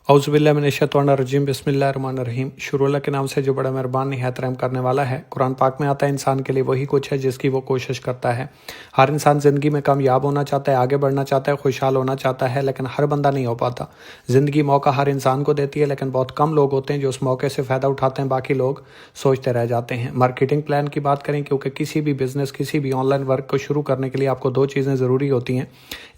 औज़ुबिल्लाहिमिनश्शैतानिर्रजीम बिस्मिल्लाहिर्रहमानिर्रहीम। शुरू अल्लाह के नाम से जो बड़ा मेहरबान निहायत रहम करने वाला है। कुरान पाक में आता है इंसान के लिए वही कुछ है जिसकी वो कोशिश करता है। हर इंसान ज़िंदगी में कामयाब होना चाहता है, आगे बढ़ना चाहता है, खुशहाल होना चाहता है, लेकिन हर बंदा नहीं हो पाता। ज़िंदगी मौका हर इंसान को देती है, लेकिन बहुत कम लोग होते हैं जो उस मौके से फ़ायदा उठाते हैं, बाकी लोग सोचते रह जाते हैं। मार्केटिंग प्लान की बात करें, क्योंकि किसी भी बिज़नेस, किसी भी ऑनलाइन वर्क को शुरू करने के लिए आपको दो चीज़ें ज़रूरी होती हैं,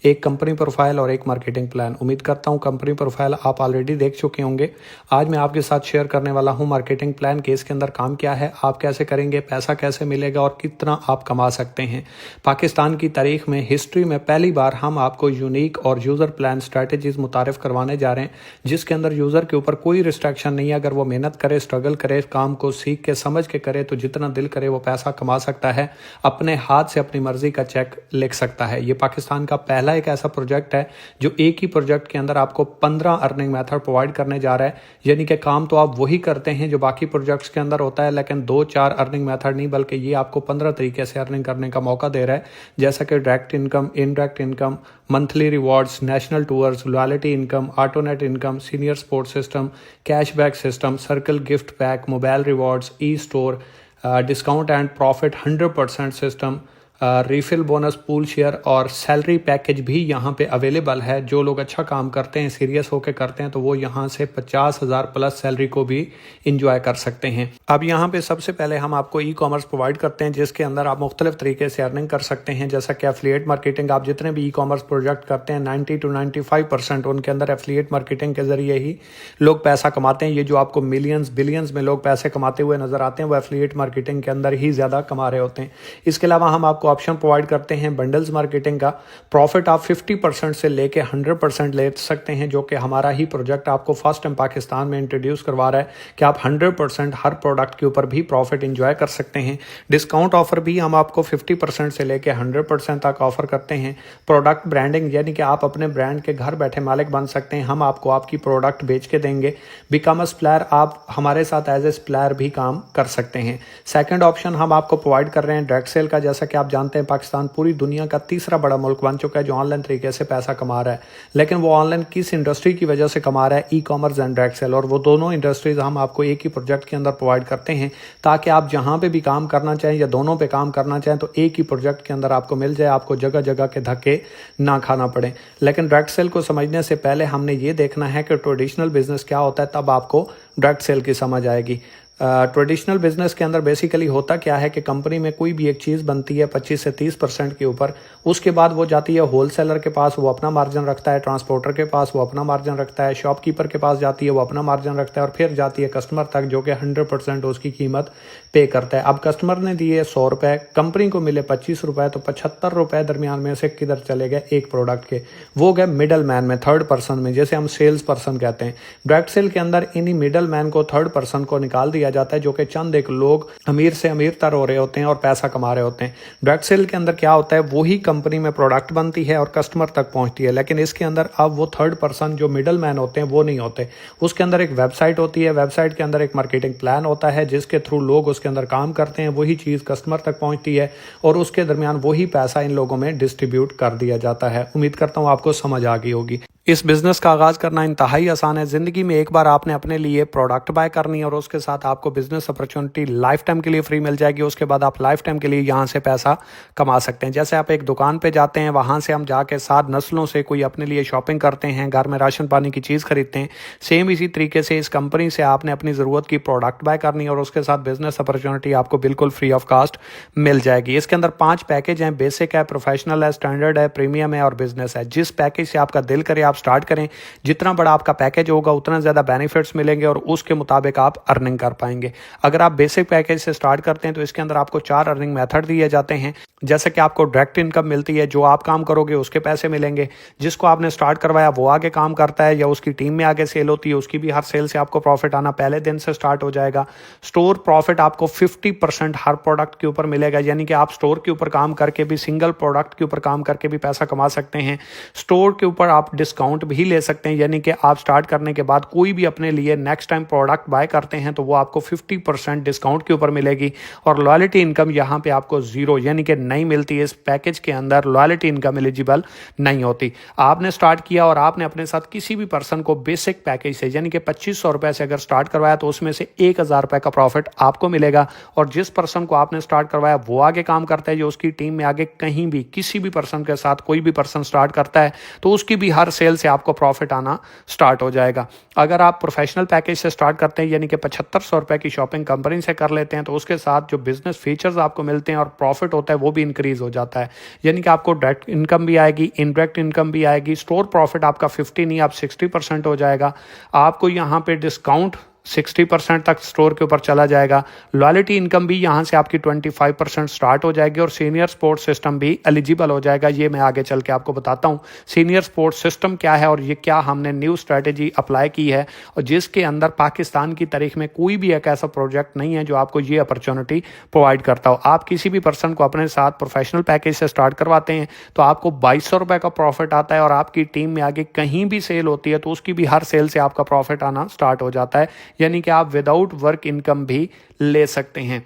एक कंपनी प्रोफाइल और एक मार्केटिंग प्लान। उम्मीद करता हूँ कंपनी प्रोफाइल आप ऑलरेडी देख चुके होंगे। आज मैं आपके साथ शेयर करने वाला हूँ मार्केटिंग प्लान के इसके अंदर काम क्या है, आप कैसे करेंगे, पैसा कैसे मिलेगा और कितना आप कमा सकते हैं। पाकिस्तान की तारीख में, हिस्ट्री में पहली बार हम आपको यूनिक और यूज़र प्लान स्ट्रैटेजीज मुतारिफ करवाने जा रहे हैं, जिसके अंदर यूज़र के ऊपर कोई रिस्ट्रिक्शन नहीं है। अगर वो मेहनत करे, स्ट्रगल करे, काम को सीख के समझ के करे तो जितना दिल करे वो पैसा कमा सकता है, अपने हाथ से अपनी मर्जी का चेक लिख सकता है। ये पाकिस्तान का पहला एक ऐसा प्रोजेक्ट है जो एक ही प्रोजेक्ट के अंदर आपको 15 अर्निंग मेथड प्रोवाइड करने जा रहा है। यानी कि काम तो आप वही करते हैं जो बाकी प्रोजेक्ट्स के अंदर होता है, लेकिन 2-4 अर्निंग मेथड नहीं, बल्कि ये आपको 15 तरीके से अर्निंग करने का मौका दे रहा है। जैसा कि direct income, indirect income, monthly rewards, national tours, loyalty income, autonet income, senior support system, cashback system, circle gift pack, mobile rewards, e store, discount and profit 100% system, refill bonus, pool share और salary package भी यहाँ पे available है। जो लोग अच्छा काम करते हैं, सीरियस होकर करते हैं, तो वो यहाँ से 50,000 प्लस सैलरी को भी इंजॉय कर सकते हैं। अब यहाँ पे सबसे पहले हम आपको ई कॉमर्स प्रोवाइड करते हैं, जिसके अंदर आप मुख्तलिफ तरीके से अर्निंग कर सकते हैं। जैसा कि एफिलिएट मार्केटिंग, आप जितने भी ई कॉमर्स प्रोजेक्ट करते हैं 90 to 95% उनके अंदर एफिलिएट मार्केटिंग के जरिए ही लोग पैसा कमाते हैं। ये जो आपको मिलियंस बिलियंस में लोग पैसे कमाते हुए नजर आते हैं, वो एफिलिएट मार्केटिंग के अंदर ही ज़्यादा कमा रहे होते हैं। इसके अलावा हम आपको ऑप्शन प्रोवाइड करते हैं बंडल्स मार्केटिंग का। प्रॉफिट आप 50% से लेके 100% ले सकते हैं, जो कि हमारा ही प्रोजेक्ट आपको फर्स्ट टाइम पाकिस्तान में इंट्रोड्यूस करवा रहा है कि आप 100% हर प्रोडक्ट के ऊपर भी प्रॉफिट इंजॉय कर सकते हैं। डिस्काउंट ऑफर भी हम आपको 50% से लेके 100% तक ऑफर करते हैं। प्रोडक्ट ब्रांडिंग, यानी कि आप अपने ब्रांड के घर बैठे मालिक बन सकते हैं, हम आपको आपकी प्रोडक्ट बेच के देंगे। बिकम अ सप्लायर, आप हमारे साथ एज ए सप्लायर भी काम कर सकते हैं। सेकंड ऑप्शन हम आपको प्रोवाइड कर रहे हैं डायरेक्ट सेल का। जैसा कि आप जानते हैं पाकिस्तान पूरी दुनिया का तीसरा बड़ा मुल्क बन चुका है जो ऑनलाइन तरीके से पैसा कमा रहा है, लेकिन वो ऑनलाइन किस इंडस्ट्री की वजह से कमा रहा है? E commerce and direct sale. और वो दोनों इंडस्ट्रीज हम आपको एक ही प्रोजेक्ट के अंदर प्रोवाइड करते हैं, ताकि आप जहां पे भी काम करना चाहें या दोनों पे काम करना चाहें तो एक ही प्रोजेक्ट के अंदर आपको मिल जाए, आपको जगह जगह के धक्के ना खाना पड़े। लेकिन डायरेक्ट सेल को समझने से पहले हमने ये देखना है कि ट्रेडिशनल बिजनेस क्या होता है, तब आपको डायरेक्ट सेल की समझ आएगी। ट्रेडिशनल बिजनेस के अंदर बेसिकली होता क्या है कि कंपनी में कोई भी एक चीज़ बनती है 25 से 30% के ऊपर, उसके बाद वो जाती है होलसेलर के पास, वो अपना मार्जिन रखता है, ट्रांसपोर्टर के पास वो अपना मार्जिन रखता है, शॉपकीपर के पास जाती है, वो अपना मार्जिन रखता है, और फिर जाती है कस्टमर तक, जो कि 100% उसकी कीमत पे करता है। अब कस्टमर ने दिए 100 रुपये, कंपनी को मिले 25 रुपये, तो 75 रुपये दरमियान में से किधर चले गए? एक प्रोडक्ट के। वो गए मिडल मैन में, थर्ड पर्सन में, जैसे हम सेल्स पर्सन कहते हैं। डायरेक्ट सेल के अंदर इन्हीं मिडल मैन को, थर्ड पर्सन को निकाल दिया जाता है, जो कि चंद एक लोग अमीर से अमीर तर हो रहे होते हैं और पैसा कमा रहे होते हैं। डायरेक्ट सेल के अंदर क्या होता है, वही कंपनी में प्रोडक्ट बनती है और कस्टमर तक पहुंचती है, लेकिन इसके अंदर अब वो थर्ड पर्सन जो मिडल मैन होते हैं वो नहीं होते। उसके अंदर एक वेबसाइट होती है, वेबसाइट के अंदर एक मार्केटिंग प्लान होता है, जिसके थ्रू लोग उसके अंदर काम करते हैं, वही चीज़ कस्टमर तक पहुंचती है और उसके दरमियान वही पैसा इन लोगों में डिस्ट्रीब्यूट कर दिया जाता है। उम्मीद करता हूँ आपको समझ आ गई होगी। इस बिज़नेस का आगाज़ करना इंतहाई आसान है। ज़िंदगी में एक बार आपने अपने लिए प्रोडक्ट बाय करनी है और उसके साथ आपको बिज़नेस अपॉर्चुनिटी लाइफ टाइम के लिए फ्री मिल जाएगी। उसके बाद आप लाइफ टाइम के लिए यहाँ से पैसा कमा सकते हैं। जैसे आप एक दुकान पे जाते हैं, वहाँ से हम जाके 7 नस्लों से कोई अपने लिए शॉपिंग करते हैं, घर में राशन पानी की चीज़ खरीदते हैं, सेम इसी तरीके से इस कंपनी से आपने अपनी ज़रूरत की प्रोडक्ट बाय करनी है और उसके साथ बिज़नेस अपॉर्चुनिटी आपको बिल्कुल फ्री ऑफ कास्ट मिल जाएगी। इसके अंदर 5 पैकेज हैं, बेसिक है, प्रोफेशनल है, स्टैंडर्ड है, प्रीमियम है और बिज़नेस है। जिस पैकेज से आपका दिल करे आप स्टार्ट करें। जितना बड़ा आपका पैकेज होगा उतना ज़्यादा बेनिफिट्स मिलेंगे और उसके मुताबिक आप अर्निंग कर पाएंगे। अगर आप बेसिक पैकेज से स्टार्ट करते हैं तो इसके अंदर आपको 4 अर्निंग मेथड दिए जाते हैं। जैसे कि आपको डायरेक्ट इनकम मिलती है, जो आप काम करोगे उसके पैसे मिलेंगे, जिसको आपने स्टार्ट करवाया वो आगे काम करता है या उसकी टीम में आगे सेल होती है, उसकी भी हर सेल से आपको प्रॉफिट आना पहले दिन से स्टार्ट हो जाएगा। स्टोर प्रॉफिट आपको 50% हर प्रोडक्ट के ऊपर मिलेगा, यानी कि आप स्टोर के ऊपर काम करके भी, सिंगल प्रोडक्ट के ऊपर काम करके भी पैसा कमा सकते हैं। स्टोर के ऊपर आप डिस्काउंट डिस्काउंट भी ले सकते हैं, यानी कि आप स्टार्ट करने के बाद कोई भी अपने लिए नेक्स्ट टाइम प्रोडक्ट बाय करते हैं तो वो आपको 50% डिस्काउंट के ऊपर मिलेगी। और लॉयल्टी इनकम यहाँ पे आपको जीरो यानी कि नहीं मिलती है। इस पैकेज के अंदर लॉयल्टी इनकम एलिजिबल नहीं होती। आपने स्टार्ट किया और आपने अपने साथ किसी भी पर्सन को बेसिक पैकेज से यानी कि 2500 रुपए से अगर स्टार्ट करवाया तो उसमें से 1000 रुपए का प्रॉफिट आपको मिलेगा। और जिस पर्सन को आपने स्टार्ट करवाया वो आगे काम करता है, जो उसकी टीम में आगे कहीं भी किसी भी पर्सन के साथ कोई भी पर्सन स्टार्ट करता है तो उसकी भी हर सेल से आपको प्रॉफिट आना स्टार्ट हो जाएगा। अगर आप प्रोफेशनल पैकेज से स्टार्ट करते हैं यानी कि 7500 रुपए की शॉपिंग कंपनी से कर लेते हैं तो उसके साथ जो बिजनेस फीचर्स आपको मिलते हैं और प्रॉफिट होता है वो भी इंक्रीज हो जाता है। यानी कि आपको डायरेक्ट इनकम भी आएगी, इनडायरेक्ट इनकम भी आएगी। स्टोर प्रॉफिट आपका 50 नहीं, आप 60% हो जाएगा। आपको यहाँ पे डिस्काउंट 60% तक स्टोर के ऊपर चला जाएगा। लॉयल्टी इनकम भी यहाँ से आपकी 25% स्टार्ट हो जाएगी और सीनियर स्पोर्ट्स सिस्टम भी एलिजिबल हो जाएगा। ये मैं आगे चल के आपको बताता हूँ सीनियर स्पोर्ट्स सिस्टम क्या है और ये क्या हमने न्यू स्ट्रेटेजी अप्लाई की है और जिसके अंदर पाकिस्तान की तारीख में कोई भी एक ऐसा प्रोजेक्ट नहीं है जो आपको ये अपॉर्चुनिटी प्रोवाइड करता हो। आप किसी भी पर्सन को अपने साथ प्रोफेशनल पैकेज से स्टार्ट करवाते हैं तो आपको 2200 रुपये का प्रॉफिट आता है और आपकी टीम में आगे कहीं भी सेल होती है तो उसकी भी हर सेल से आपका प्रॉफिट आना स्टार्ट हो जाता है। यानी कि आप विदाउट वर्क इनकम भी ले सकते हैं।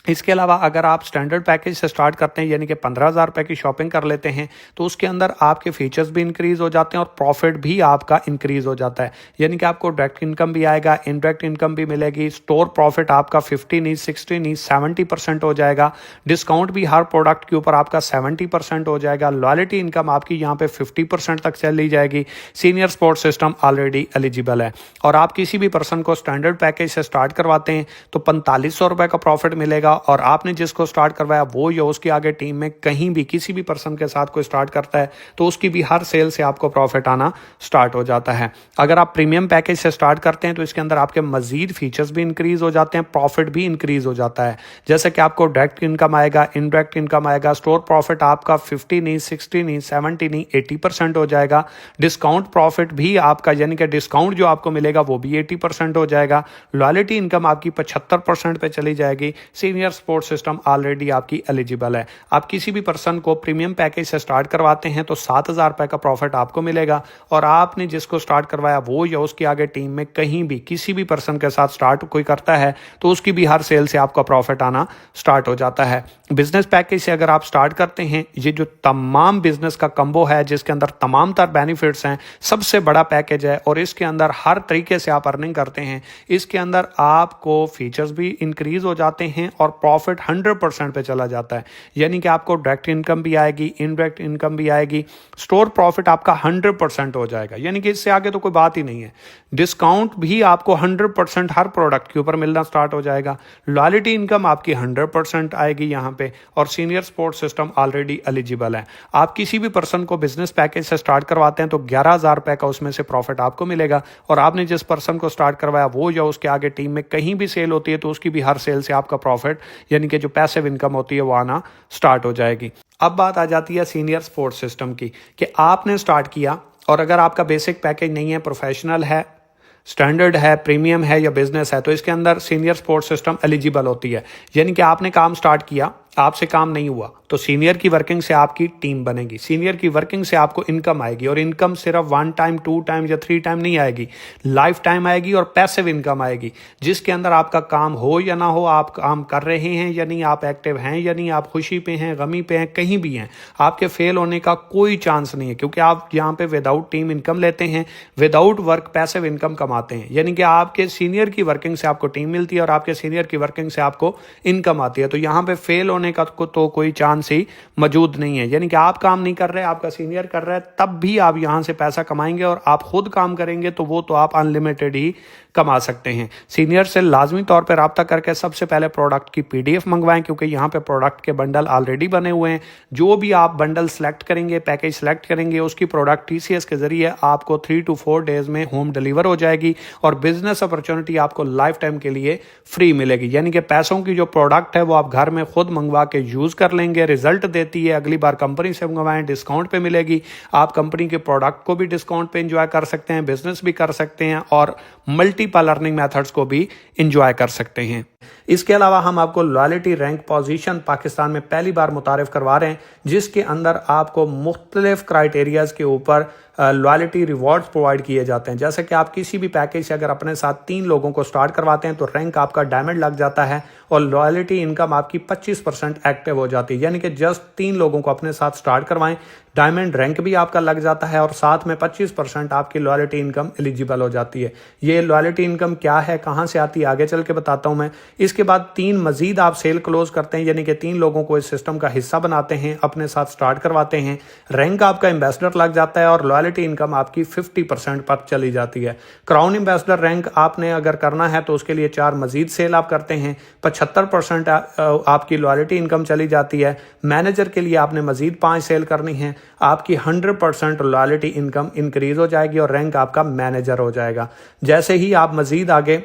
इसके अलावा अगर आप स्टैंडर्ड पैकेज से स्टार्ट करते हैं यानी कि 15,000 रुपये की शॉपिंग कर लेते हैं तो उसके अंदर आपके फीचर्स भी इंक्रीज हो जाते हैं और प्रॉफिट भी आपका इंक्रीज हो जाता है। यानी कि आपको डायरेक्ट इनकम भी आएगा, इनडायरेक्ट इनकम भी मिलेगी। स्टोर प्रॉफिट आपका 50 नहीं, 60 नहीं, 70% हो जाएगा। डिस्काउंट भी हर प्रोडक्ट के ऊपर आपका 70% हो जाएगा। लॉयल्टी इनकम आपकी यहाँ पे 50% तक चली जाएगी। Senior sports system already eligible है। और आप किसी भी पर्सन को स्टैंडर्ड पैकेज से स्टार्ट करवाते हैं तो 4500 रुपये का प्रॉफिट मिलेगा और आपने जिसको स्टार्ट करवाया वो या उसके आगे टीम में कहीं भी किसी भी पर्सन के साथ कोई स्टार्ट करता है तो उसकी भी हर सेल से आपको प्रॉफिट आना स्टार्ट हो जाता है। अगर आप प्रीमियम पैकेज से स्टार्ट करते हैं तो इसके अंदर आपके मजीद फीचर्स भी इंक्रीज हो जाते हैं, प्रॉफिट भी इंक्रीज हो जाता है। जैसे कि आपको डायरेक्ट इनकम आएगा, इनडायरेक्ट इनकम आएगा। स्टोर प्रॉफिट आपका 50 नहीं, 60 नहीं, 70 नहीं, 80% हो जाएगा। डिस्काउंट प्रॉफिट भी आपका यानी कि डिस्काउंट जो आपको मिलेगा वो भी 80% हो जाएगा। लॉयल्टी इनकम आपकी 75% पे चली जाएगी। सीनियर स्पोर्ट्स सिस्टम ऑलरेडी आपकी एलिजिबल है। आप किसी भी पर्सन को प्रीमियम पैकेज से स्टार्ट करवाते हैं तो 7,000 रुपए का प्रॉफिट आपको मिलेगा और आपने जिसको स्टार्ट करवाया वो या उसके आगे टीम में कहीं भी किसी भी पर्सन के साथ स्टार्ट कोई करता है तो उसकी भी हर सेल से आपका प्रॉफिट आना स्टार्ट हो जाता है। बिजनेस पैकेज से अगर आप स्टार्ट करते हैं, ये जो तमाम बिजनेस का कंबो है जिसके अंदर तमाम तर बेनिफिट्स हैं, सबसे बड़ा पैकेज है और इसके अंदर हर तरीके से आप अर्निंग करते हैं। इसके अंदर आपको फीचर्स भी इंक्रीज हो जाते हैं और प्रॉफिट 100% पे चला जाता है। यानी कि आपको डायरेक्ट इनकम भी आएगी, इनडायरेक्ट इनकम भी आएगी। स्टोर प्रॉफिट आपका 100% हो जाएगा, यानी कि इससे आगे तो कोई बात ही नहीं है। डिस्काउंट भी आपको 100% हर प्रोडक्ट के ऊपर मिलना स्टार्ट हो जाएगा। लॉयल्टी इनकम आपकी 100% आएगी यहाँ पे और senior sports system already eligible है। आप किसी भी पर्सन को बिजनेस पैकेज से स्टार्ट करवाते हैं तो 11,000 रुपए का उसमें से प्रॉफिट आपको मिलेगा और आपने जिस पर्सन को स्टार्ट करवाया वो या उसके आगे टीम में कहीं भी सेल होती है तो उसकी भी हर सेल से आपका प्रॉफिट यानी कि जो पैसिव इनकम होती है वो आना स्टार्ट हो जाएगी। अब बात आ जाती है सीनियर स्पोर्ट्स सिस्टम की कि आपने स्टार्ट किया और अगर आपका बेसिक पैकेज नहीं है, प्रोफेशनल है, स्टैंडर्ड है, प्रीमियम है या बिजनेस है तो इसके अंदर सीनियर स्पोर्ट्स सिस्टम एलिजिबल होती है। यानी कि आपने काम स्टार्ट किया, आपसे काम नहीं हुआ तो सीनियर की वर्किंग से आपकी टीम बनेगी। सीनियर की वर्किंग से आपको इनकम आएगी और इनकम सिर्फ 1 टाइम, 2 टाइम या 3 टाइम नहीं आएगी, लाइफ टाइम आएगी और पैसिव इनकम आएगी जिसके अंदर आपका काम हो या ना हो, आप काम कर रहे हैं या नहीं, आप एक्टिव हैं या नहीं, आप खुशी पे हैं, गमी पे हैं, कहीं भी हैं, आपके फेल होने का कोई चांस नहीं है क्योंकि आप यहाँ पे विदाउट टीम इनकम लेते हैं, विदाउट वर्क पैसिव इनकम कमाते हैं। यानी कि आपके सीनियर की वर्किंग से आपको टीम मिलती है और आपके सीनियर की वर्किंग से आपको इनकम आती है। तो यहाँ पे फेल होने का तो कोई चांस ही मौजूद नहीं है। यानी कि आप काम नहीं कर रहे, आपका सीनियर कर रहा है, तब भी आप यहां से पैसा कमाएंगे और आप खुद काम करेंगे तो वो तो आप अनलिमिटेड ही कमा सकते हैं। सीनियर से लाजमी तौर पर रब्ता करके सबसे पहले प्रोडक्ट की PDF मंगवाएं क्योंकि यहाँ पे प्रोडक्ट के बंडल ऑलरेडी बने हुए हैं। जो भी आप बंडल सेलेक्ट करेंगे, पैकेज सेलेक्ट करेंगे, उसकी प्रोडक्ट TCS के जरिए आपको 3 to 4 डेज में होम डिलीवर हो जाएगी और बिजनेस अपॉर्चुनिटी आपको लाइफ टाइम के लिए फ्री मिलेगी। यानी कि पैसों की जो प्रोडक्ट है वो आप घर में खुद मंगवा के यूज कर लेंगे, रिजल्ट देती है। अगली बार कंपनी से मंगवाएं, डिस्काउंट पे मिलेगी। आप कंपनी के प्रोडक्ट को भी डिस्काउंट पे एंजॉय कर सकते हैं, बिजनेस भी कर सकते हैं और मल्टीपल अर्निंग मेथड्स को भी एंजॉय कर सकते हैं। इसके अलावा हम आपको लॉयल्टी रैंक पोजीशन पाकिस्तान में पहली बार मुतारिफ करवा रहे हैं, जिसके अंदर आपको मुख्तलिफ क्राइटेरियाज के ऊपर लॉयल्टी रिवॉर्ड्स प्रोवाइड किए जाते हैं। जैसे कि आप किसी भी पैकेज से अगर अपने साथ 3 लोगों को स्टार्ट करवाते हैं तो रैंक आपका डायमंड लग जाता है और लॉयल्टी इनकम आपकी 25% एक्टिव हो जाती है। यानी कि जस्ट 3 लोगों को अपने साथ स्टार्ट करवाएं, डायमंड रैंक भी आपका लग जाता है और साथ में 25% आपकी लॉयल्टी इनकम एलिजिबल हो जाती है। ये लॉयल्टी इनकम क्या है, कहाँ से आती है, आगे चल के बताता हूँ मैं। इसके बाद 3 मजीद आप सेल क्लोज करते हैं, यानी कि 3 लोगों को इस सिस्टम का हिस्सा बनाते हैं, अपने साथ स्टार्ट करवाते हैं, रैंक आपका एम्बेसडर लग जाता है और लॉयल्टी इनकम आपकी 50% पर चली जाती है। क्राउन एम्बेसडर रैंक आपने अगर करना है तो उसके लिए 4 मजीद सेल आप करते हैं, 75% आपकी लॉयल्टी इनकम चली जाती है। मैनेजर के लिए आपने मजीद 5 सेल करनी है, आपकी 100% लॉयल्टी इनकम इंक्रीज हो जाएगी और रैंक आपका मैनेजर हो जाएगा। जैसे ही आप मजीद आगे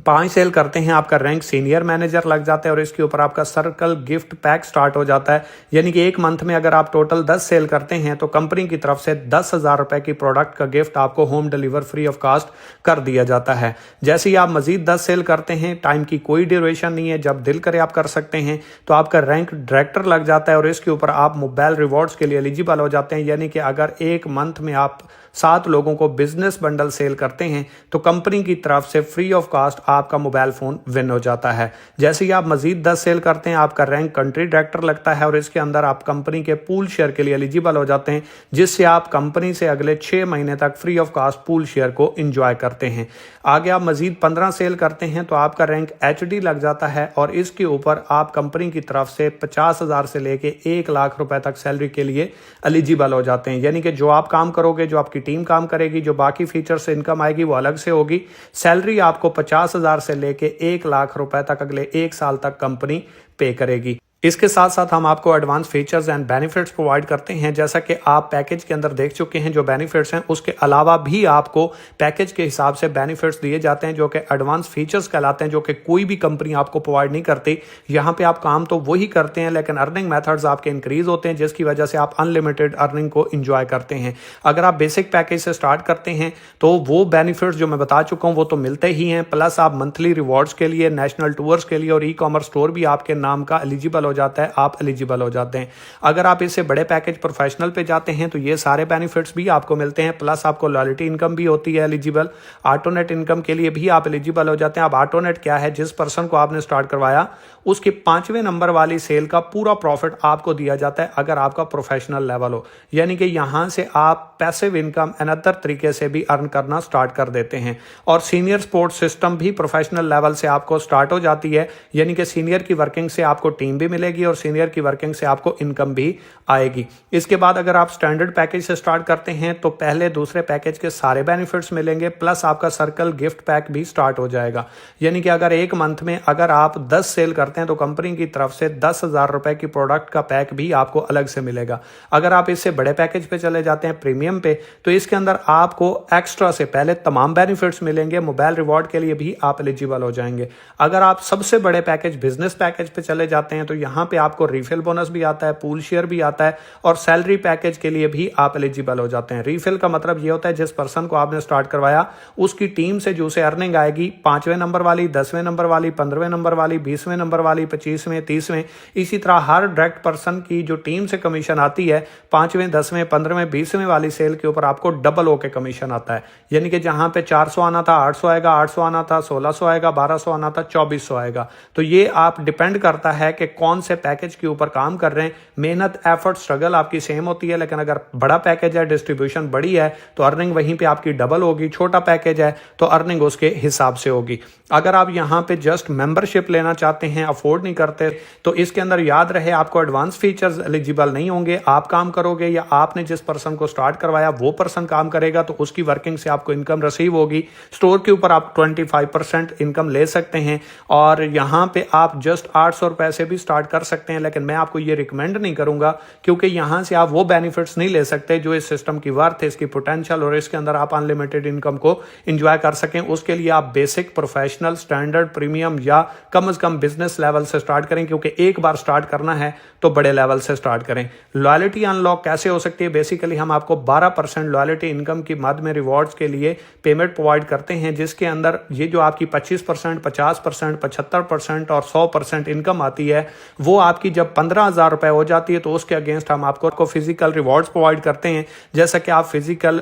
5 सेल करते हैं, आपका रैंक सीनियर मैनेजर लग जाता है और इसके ऊपर आपका सर्कल गिफ्ट पैक स्टार्ट हो जाता है। यानी कि एक मंथ में अगर आप टोटल 10 सेल करते हैं तो कंपनी की तरफ से 10,000 रुपए की प्रोडक्ट का गिफ्ट आपको home deliver free of cost कर दिया जाता है। जैसे ही आप मजीद 10 सेल करते हैं, टाइम की कोई ड्यूरेशन नहीं है, जब दिल करे आप कर सकते हैं, तो आपका रैंक डायरेक्टर लग जाता है और इसके ऊपर आप मोबाइल रिवॉर्ड्स के लिए एलिजिबल हो जाते हैं। यानी कि अगर एक मंथ में आप 7 लोगों को बिजनेस बंडल सेल करते हैं तो कंपनी की तरफ से फ्री ऑफ कॉस्ट आपका मोबाइल फोन विन हो जाता है। जैसे ही आप मजीद 10 सेल करते हैं, आपका रैंक कंट्री डायरेक्टर लगता है और इसके अंदर आप कंपनी के पूल शेयर के लिए एलिजिबल हो जाते हैं, जिससे आप कंपनी से अगले 6 महीने तक free of cost pool share को एंजॉय करते हैं। आगे आप मजीद 15 सेल करते हैं तो आपका रैंक HD लग जाता है और इसके ऊपर आप कंपनी की तरफ से 50,000 से लेके 1 लाख रुपए तक सैलरी के लिए एलिजिबल हो जाते हैं। यानी कि जो आप काम करोगे, जो आपकी टीम काम करेगी, जो बाकी फीचर से इनकम आएगी वो अलग से होगी। सैलरी आपको 50,000 से लेके 1 लाख रुपए तक अगले 1 साल तक कंपनी पे करेगी। इसके साथ साथ हम आपको advance features and benefits provide करते हैं। जैसा कि आप पैकेज के अंदर देख चुके हैं जो बेनिफिट्स हैं, उसके अलावा भी आपको पैकेज के हिसाब से बेनिफिट्स दिए जाते हैं जो कि एडवांस फीचर्स कहलाते हैं, जो कि कोई भी कंपनी आपको प्रोवाइड नहीं करती। यहाँ पे आप काम तो वही करते हैं लेकिन अर्निंग मेथड्स आपके इंक्रीज होते हैं, जिसकी वजह से आप अनलिमिटेड अर्निंग को इंजॉय करते हैं। अगर आप बेसिक पैकेज से स्टार्ट करते हैं तो वो बेनिफिट्स जो मैं बता चुका हूँ वो तो मिलते ही हैं, प्लस आप मंथली रिवॉर्ड्स के लिए, नेशनल टूर्स के लिए और ई-कॉमर्स स्टोर भी आपके नाम का एलिजिबल हो जाता है, आप एलिजिबल हो जाते हैं। अगर आप इससे बड़े पैकेज प्रोफेशनल पे जाते हैं तो ये सारे बेनिफिट्स भी आपको मिलते हैं, प्लस आपको लॉयल्टी इनकम भी होती है एलिजिबल। ऑटोनेट इनकम के लिए भी आप एलिजिबल हो जाते हैं। अब ऑटोनेट क्या है, जिस पर्सन को आपने स्टार्ट करवाया उसके 5वें नंबर वाली सेल का पूरा प्रॉफिट आपको दिया जाता है अगर आपका प्रोफेशनल लेवल हो। यानी कि यहां से आप पैसिव इनकम अनदर तरीके से भी अर्न करना स्टार्ट कर देते हैं। और सीनियर सपोर्ट सिस्टम भी प्रोफेशनल लेवल से आपको स्टार्ट हो जाती है, यानी कि सीनियर की वर्किंग से आपको टीम भी मिलेगी और सीनियर की वर्किंग से आपको इनकम भी आएगी। इसके बाद अगर आप स्टैंडर्ड पैकेज से स्टार्ट करते हैं तो पहले दूसरे पैकेज के सारे बेनिफिट्स मिलेंगे, प्लस आपका सर्कल गिफ्ट पैक भी स्टार्ट हो जाएगा। यानी कि अगर एक मंथ में अगर आप 10 सेल करते हैं तो कंपनी की तरफ से 10,000 रुपए की प्रोडक्ट का पैक भी आपको अलग से मिलेगा। अगर आप इससे बड़े पैकेज पे चले जाते हैं, प्रीमियम पे, तो इसके अंदर आपको एक्स्ट्रा से पहले तमाम बेनिफिट्स मिलेंगे, मोबाइल रिवॉर्ड के लिए भी आप एलिजिबल हो जाएंगे। अगर आप सबसे बड़े पैकेज बिजनेस पैकेज पे चले जाते हैं तो यहां पे आपको रीफिल बोनस भी आता है, पूल शेयर भी आता है और सैलरी पैकेज के लिए भी आप एलिजिबल हो जाते हैं। रीफिल का मतलब ये होता है जिस पर्सन को आपने स्टार्ट करवाया उसकी टीम से जो उसे अर्निंग आएगी 5वें नंबर वाली, 10वें नंबर वाली, 15वें नंबर वाली, 20वें नंबर वाली, 25वें, 30वें, इसी तरह हर डायरेक्ट पर्सन की जो टीम से कमीशन आती है 5वें, 10वें, 15वें, 20वें वाली सेल के ऊपर आपको डबल होके कमीशन आता है। यानी कि जहां पे 400 आना था 800 आएगा, 800 आना था 1600 आएगा, 1200 आना था 2400 आएगा। तो ये आप डिपेंड करता है कि कौन से पैकेज के ऊपर काम कर रहे हैं। मेहनत, एफर्ट, स्ट्रगल आपकी सेम होती है, लेकिन अगर बड़ा पैकेज है, डिस्ट्रीब्यूशन बड़ी है तो अर्निंग वहीं पे आपकी डबल होगी। छोटा पैकेज है तो अर्निंग उसके हिसाब से होगी। अगर आप यहां पे जस्ट मेंबरशिप लेना चाहते हैं, अफोर्ड नहीं करते, तो इसके अंदर याद रहे आपको एडवांस फीचर्स एलिजिबल नहीं होंगे। आप काम करोगे या आपने जिस पर्सन को स्टार्ट करवाया वो पर्सन काम करेगा तो उसकी वर्किंग से आपको इनकम रिसीव होगी। स्टोर के ऊपर आप 25% इनकम ले सकते हैं और यहां पे आप जस्ट 800 रुपए से भी स्टार्ट स्टार्ट कर सकते हैं, लेकिन मैं आपको ये रिकमेंड नहीं करूंगा क्योंकि यहां से आप वो बेनिफिट्स नहीं ले सकते जो इस सिस्टम की वर्थ है, इसकी पोटेंशियल और इसके अंदर आप अनलिमिटेड इनकम को एंजॉय कर सकें। उसके लिए आप बेसिक, प्रोफेशनल, स्टैंडर्ड, प्रीमियम या कम से कम बिजनेस लेवल से स्टार्ट करें, क्योंकि एक बार स्टार्ट करना है तो बड़े लेवल से स्टार्ट करें। लॉयल्टी अनलॉक कैसे हो सकती है? बेसिकली हम आपको 12% लॉयल्टी इनकम की मद में रिवॉर्ड्स के लिए पेमेंट प्रोवाइड करते हैं, जिसके अंदर ये जो आपकी 25%, 50%, 75% और 100% इनकम आती है, वो आपकी जब 15,000 रुपए हो जाती है तो उसके अगेंस्ट हम आपको फिजिकल रिवॉर्ड्स प्रोवाइड करते हैं। जैसा कि आप फिजिकल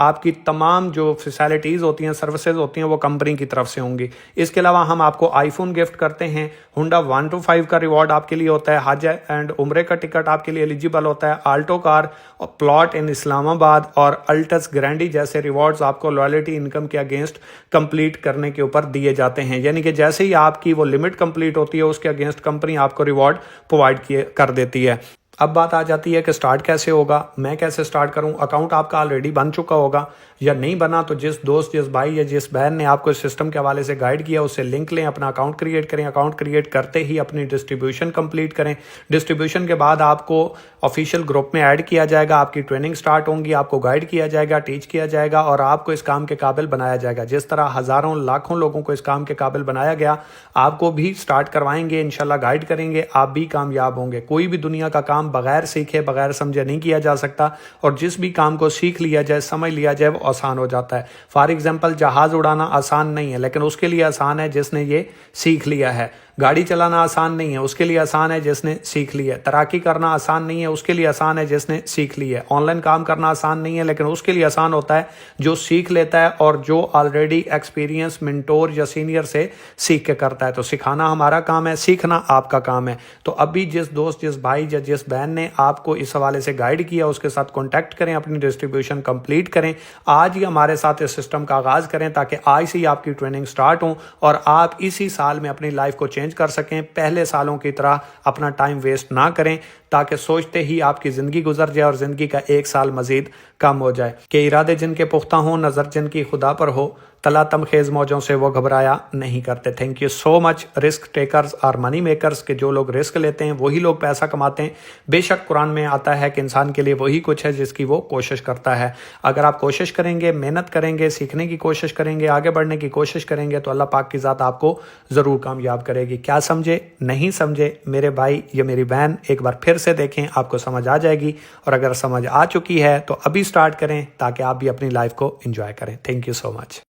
आपकी तमाम जो फैसिलिटीज होती हैं, सर्विसेज होती हैं, वो कंपनी की तरफ से होंगी। इसके अलावा हम आपको आईफोन गिफ्ट करते हैं, हुंडा 1 to 5 का रिवॉर्ड आपके लिए होता है, हज एंड उम्रे का टिकट आपके लिए एलिजिबल होता है, आल्टो कार और प्लॉट इन इस्लामाबाद और अल्टस ग्रैंडी जैसे रिवॉर्ड्स आपको लॉयल्टी इनकम के अगेंस्ट कंप्लीट करने के ऊपर दिए जाते हैं। यानी कि जैसे ही आपकी वो लिमिट कंप्लीट होती है उसके अगेंस्ट कंपनी आपको रिवॉर्ड प्रोवाइड कर देती है। अब बात आ जाती है कि स्टार्ट कैसे होगा, मैं कैसे स्टार्ट करूं। अकाउंट आपका ऑलरेडी बन चुका होगा या नहीं बना तो जिस दोस्त, जिस भाई या जिस बहन ने आपको इस सिस्टम के हवाले से गाइड किया उससे लिंक लें, अपना अकाउंट क्रिएट करें। अकाउंट क्रिएट करते ही अपनी डिस्ट्रीब्यूशन कंप्लीट करें। डिस्ट्रीब्यूशन के बाद आपको ऑफिशियल ग्रुप में ऐड किया जाएगा, आपकी ट्रेनिंग स्टार्ट होंगी, आपको गाइड किया जाएगा, टीच किया जाएगा और आपको इस काम के काबिल बनाया जाएगा। जिस तरह हज़ारों लाखों लोगों को इस काम के काबिल बनाया गया, आपको भी स्टार्ट करवाएंगे, इंशाल्लाह गाइड करेंगे, आप भी कामयाब होंगे। कोई भी दुनिया का काम बगैर सीखे, बगैर समझे नहीं किया जा सकता और जिस भी काम को सीख लिया जाए, समझ लिया जाए, वो आसान हो जाता है। फॉर एग्जाम्पल, जहाज उड़ाना आसान नहीं है, लेकिन उसके लिए आसान है जिसने ये सीख लिया है। गाड़ी चलाना आसान नहीं है, उसके लिए आसान है जिसने सीख लिया है। तैराकी करना आसान नहीं है, उसके लिए आसान है जिसने सीख लिया है। ऑनलाइन काम करना आसान नहीं है, लेकिन उसके लिए आसान होता है जो सीख लेता है और जो ऑलरेडी एक्सपीरियंस मेंटोर या सीनियर से सीख के करता है। तो सिखाना हमारा काम है, सीखना आपका काम है। तो अभी जिस दोस्त, जिस भाई या जिस बहन ने आपको इस हवाले से गाइड किया उसके साथ कॉन्टैक्ट करें, अपनी डिस्ट्रीब्यूशन कंप्लीट करें, आज ही हमारे साथ इस सिस्टम का आगाज करें ताकि आज से ही आपकी ट्रेनिंग स्टार्ट हो और आप इसी साल में अपनी लाइफ को चेंज कर सकें। पहले सालों की तरह अपना टाइम वेस्ट ना करें ताकि सोचते ही आपकी जिंदगी गुजर जाए और जिंदगी का एक साल मजीद कम हो जाए। कि इरादे जिनके पुख्ता हों, नजर जिनकी खुदा पर हो, तला तमखेज मौजों से वो घबराया नहीं करते। Thank you so much. Risk takers और मनी मेकर्स के जो लोग रिस्क लेते हैं वही लोग पैसा कमाते हैं। बेशक कुरान में आता है कि इंसान के लिए वही कुछ है जिसकी वो कोशिश करता है। अगर आप कोशिश करेंगे, मेहनत करेंगे, सीखने की कोशिश करेंगे, आगे बढ़ने की कोशिश करेंगे तो अल्लाह पाक की ज़ात आपको ज़रूर कामयाब करेगी। क्या समझे, नहीं समझे मेरे भाई या मेरी बहन, एक बार फिर से देखें, आपको समझ आ जाएगी। और अगर समझ आ चुकी है तो अभी स्टार्ट करें ताकि आप भी अपनी लाइफ को एंजॉय करें। Thank you so much.